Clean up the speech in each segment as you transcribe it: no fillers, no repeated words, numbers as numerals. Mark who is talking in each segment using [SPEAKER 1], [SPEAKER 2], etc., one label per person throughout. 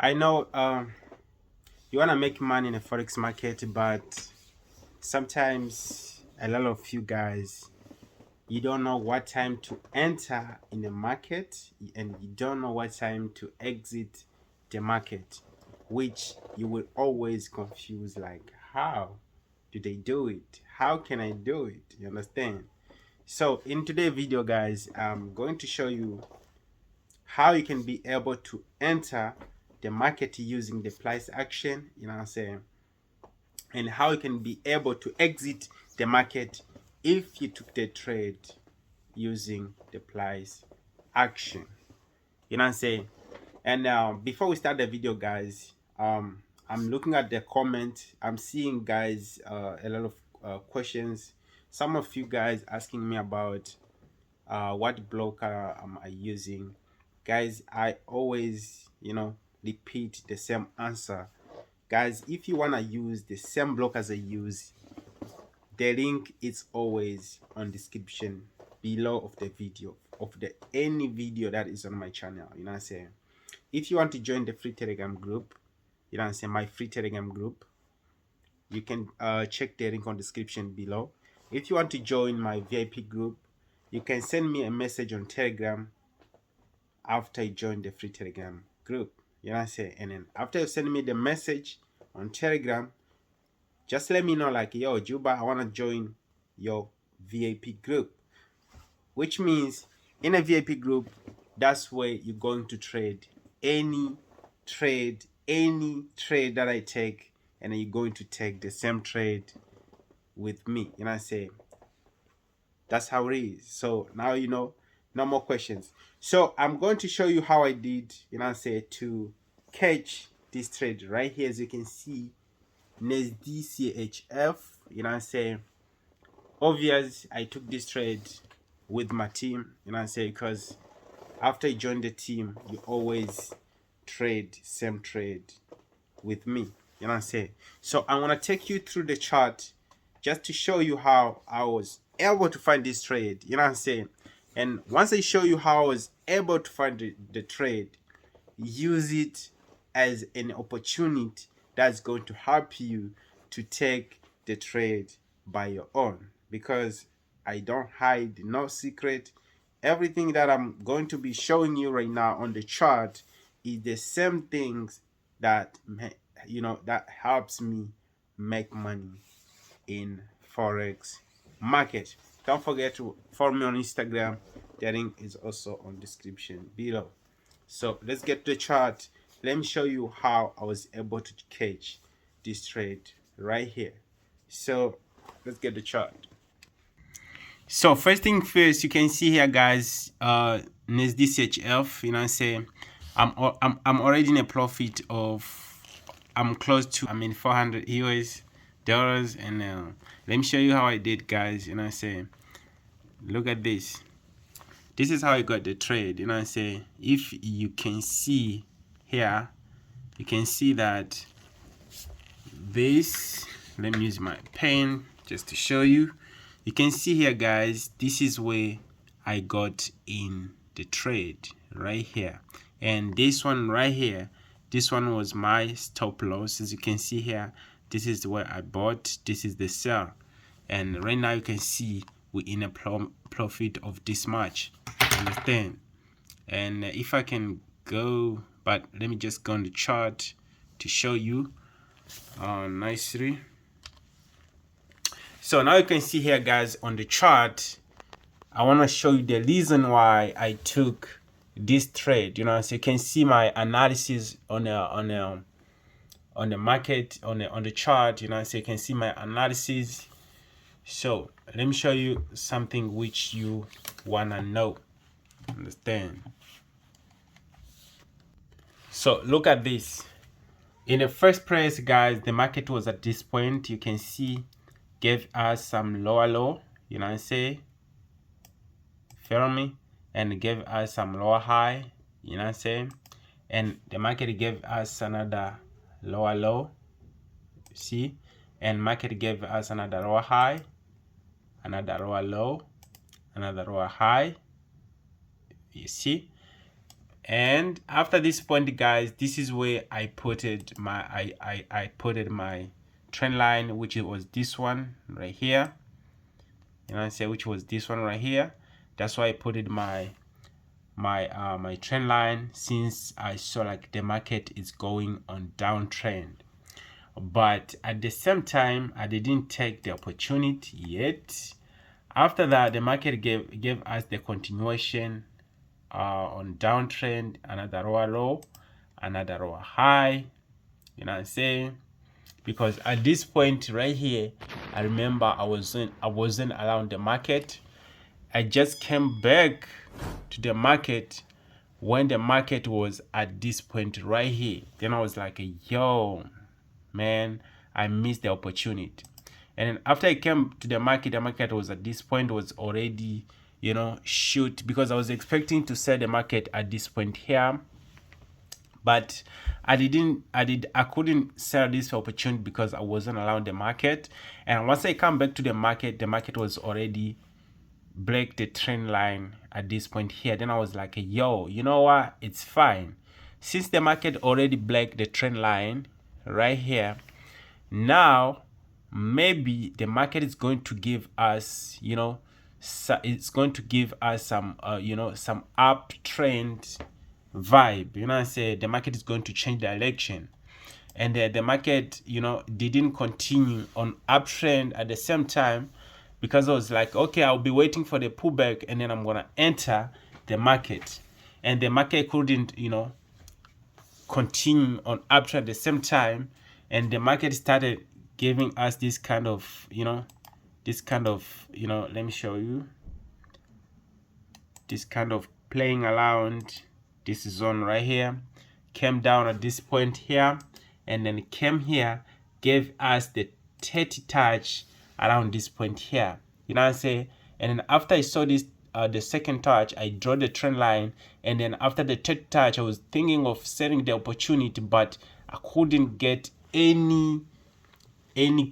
[SPEAKER 1] I know you want to make money in the forex market, but sometimes a lot of you guys, you don't know what time to enter in the market, and you don't know what time to exit the market, which you will always confuse, like, how do they do it? How can I do it? You understand? So in today's video, guys, I'm going to show you how you can be able to enter the market using the price action, you know what I'm saying, and how you can be able to exit the market if you took the trade using the price action, you know what I'm saying. And before we start the video, guys, I'm looking at the comment. I'm seeing, guys, a lot of questions. Some of you guys asking me about what blocker am I using. Guys, I always, repeat the same answer. Guys, if you want to use the same block as I use, the link is always on description below of the video, of the any video that is on my channel, you know what I'm saying. If you want to join the free telegram group, you know what I'm saying, my free telegram group, you can check the link on description below. If you want to join my VIP group, you can send me a message on Telegram after you join the free Telegram group. You know what I'm saying? And then after you send me the message on Telegram, just let me know, like, yo, Juba, I want to join your VIP group. Which means in a VIP group, that's where you're going to trade any any trade that I take, and then you're going to take the same trade with me. You know what I'm saying? That's how it is. So now you know, no more questions. So I'm going to show you how I did, you know what I'm saying, to catch this trade right here. As you can see, NSDCHF, you know what I'm saying. Obvious, I took this trade with my team, you know what I'm saying, because after you join the team, you always trade same trade with me, you know what I'm saying. So I want to take you through the chart just to show you how I was able to find this trade, you know what I'm saying. And once I show you how I was able to find the trade, use it as an opportunity that's going to help you to take the trade by your own, because I don't hide no secret. Everything that I'm going to be showing you right now on the chart is the same things that that helps me make money in forex market. Don't forget to follow me on Instagram. The link is also on description below. So let's get to the chart. Let me show you how I was able to catch this trade right here. So let's get the chart. So first thing first, you can see here, guys, NSDCHF, you know what I'm saying, I'm already in a profit of, I'm close to, 400 US dollars. And let me show you how I did, guys, you know what I'm saying. Look at this. This is how I got the trade, you know what I'm saying. If you can see here, you can see that this, let me use my pen just to show you. You can see here, guys, this is where I got in the trade right here. And this one right here, this one was my stop loss. As you can see here, this is where I bought, this is the sell. And right now you can see we're in a profit of this much, understand. And if I can go, but let me just go on the chart to show you nicely. So now you can see here, guys, on the chart, I want to show you the reason why I took this trade, you know. So you can see my analysis on the market, on the chart, you know. So you can see my analysis. So let me show you something which you wanna know, understand. So look at this. In the first place, guys, the market was at this point, you can see, gave us some lower low, you know what I'm saying, feel me, and gave us some lower high, you know what I'm saying, and the market gave us another lower low, see, and market gave us another lower high, another lower low, another lower high, you see. And after this point, guys, this is where I put it I put it my trend line, which it was this one right here. You know what I'm saying, which was this one right here. That's why I put it my trend line, since I saw like the market is going on downtrend. But at the same time, I didn't take the opportunity yet. After that, the market gave us the continuation on downtrend, another row low, another row high. You know what I'm saying? Because at this point right here, I remember I wasn't around the market. I just came back to the market when the market was at this point right here. Then I was like, yo, man, I missed the opportunity. And then after I came to the market was at this point, was already, you know, shoot, because I was expecting to sell the market at this point here, but I couldn't sell this opportunity because I wasn't around the market. And once I come back to the market was already break the trend line at this point here. Then I was like, yo, you know what, it's fine, since the market already break the trend line right here. Now maybe the market is going to give us, you know, it's going to give us some you know, some uptrend vibe. You know what I say, the market is going to change direction. And the market, you know, didn't continue on uptrend at the same time, because I was like, okay, I'll be waiting for the pullback and then I'm gonna enter the market. And the market couldn't, you know, continue on uptrend at the same time, and the market started giving us this kind of, you know, let me show you, this kind of playing around this zone right here, came down at this point here, and then came here, gave us the 30 touch around this point here. You know what I'm saying? And then after I saw this the second touch, I draw the trend line, and then after the third touch, I was thinking of selling the opportunity, but I couldn't get any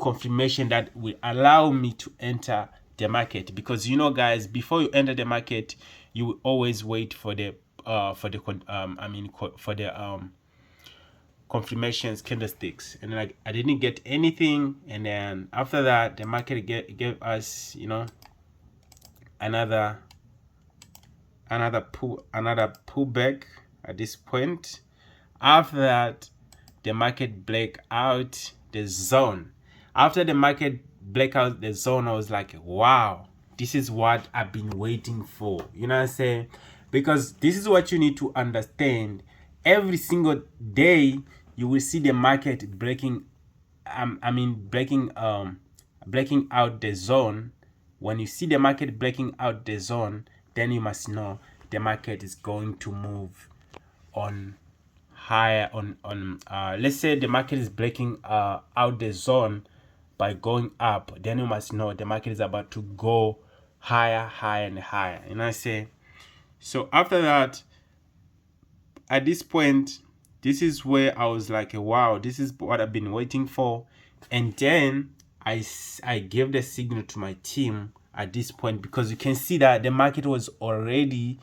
[SPEAKER 1] confirmation that will allow me to enter the market. Because, you know, guys, before you enter the market, you will always wait for the confirmations candlesticks. And then I didn't get anything, and then after that the market gave us, you know, another pullback at this point. After that, the market break out the zone. After the market break out the zone, I was like, wow, this is what I've been waiting for. You know what I'm saying? Because this is what you need to understand. Every single day you will see the market breaking breaking out the zone. When you see the market breaking out the zone, then you must know the market is going to move on higher on let's say the market is breaking out the zone by going up, then you must know the market is about to go higher and higher. You know what I say? So after that, at this point, this is where I was like, wow, this is what I've been waiting for. And then I gave the signal to my team at this point, because you can see that the market was already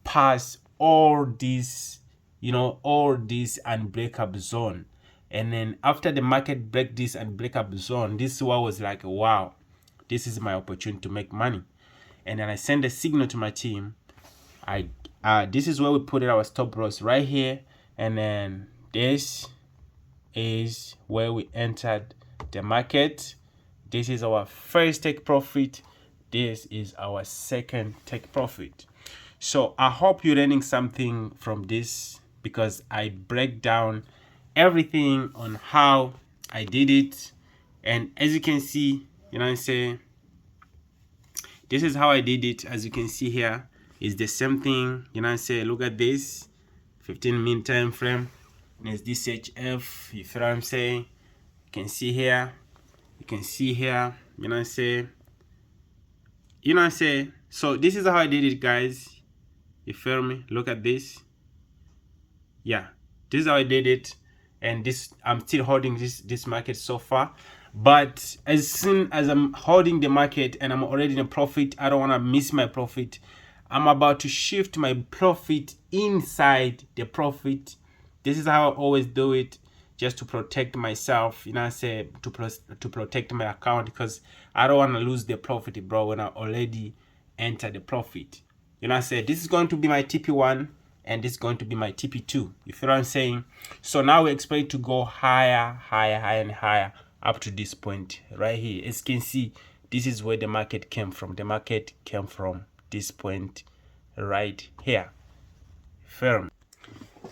[SPEAKER 1] past all this, you know, all this unbreakable zone. And then after the market break this unbreakable zone, this is what was like, wow, this is my opportunity to make money. And then I send a signal to my team. This is where we put it, our stop loss right here. And then this is where we entered the market. This is our first take profit. This is our second take profit. So I hope you're learning something from this, because I break down everything on how I did it. And as you can see, you know what I'm saying, this is how I did it. As you can see here, it's the same thing. You know what I'm saying, look at this 15-minute time frame, and it's this HF. You feel what I'm saying? You can see here, you can see here, you know what I'm saying, you know what I'm saying. So this is how I did it, guys. You feel me? Look at this. Yeah, this is how I did it. And this, I'm still holding this market so far. But as soon as I'm holding the market and I'm already in a profit, I don't want to miss my profit. I'm about to shift my profit inside the profit. This is how I always do it, just to protect myself, you know, say to protect my account, because I don't want to lose the profit, bro, when I already enter the profit. You know, I say this is going to be my TP1 and this is going to be my TP2. You feel what I'm saying? So now we expect to go higher, higher, higher, and higher up to this point right here. As you can see, this is where the market came from. The market came from this point right here. Firm.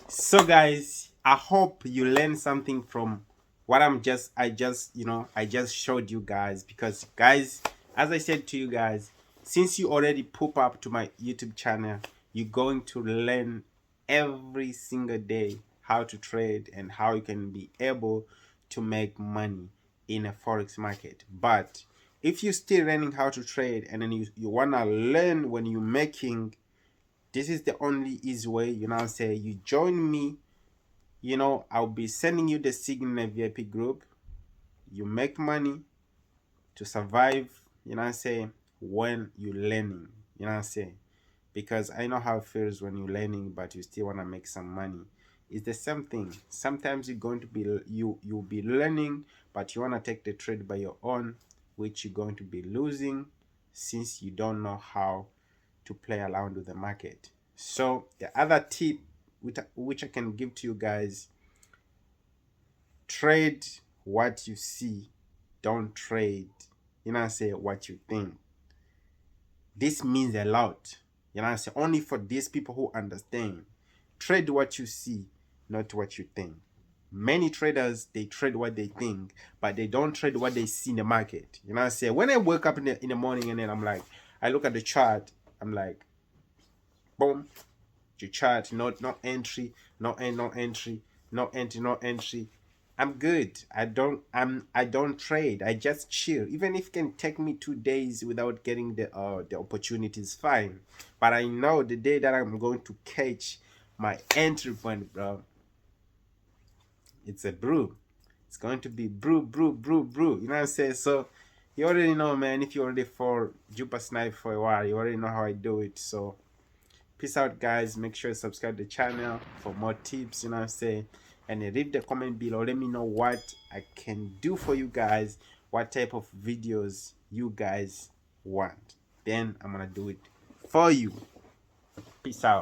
[SPEAKER 1] So guys, I hope you learned something from what I just showed you guys, because guys, as I said to you guys, since you already pop up to my YouTube channel, you're going to learn every single day how to trade and how you can be able to make money in a forex market. But if you're still learning how to trade and then you want to learn when you're making, this is the only easy way. You know, say you join me, you know, I'll be sending you the Signal VIP group. You make money to survive, you know, say when you're learning, you know, say, because I know how it feels when you're learning but you still want to make some money. It's the same thing. Sometimes you're going to be you'll be learning, but you want to take the trade by your own, which you're going to be losing since you don't know how to play around with the market. So the other tip which I can give to you guys: trade what you see, don't trade, you know, say what you think. This means a lot, you know, say only for these people who understand. Trade what you see, not what you think. Many traders, they trade what they think, but they don't trade what they see in the market. You know, say when I wake up in the morning and then I'm like, I look at the chart, I'm like, boom, the chart, no entry, no entry, no entry, no entry. I'm good. I don't trade. I just chill. Even if it can take me 2 days without getting the opportunities, fine. But I know the day that I'm going to catch my entry point, bro, it's a brew. It's going to be brew, brew, brew, brew. You know what I'm saying? So you already know, man. If you already for Jupiter Snipe for a while, you already know how I do it. So peace out, guys. Make sure you subscribe to the channel for more tips, you know what I'm saying, and leave the comment below. Let me know what I can do for you guys, what type of videos you guys want, then I'm gonna do it for you. Peace out.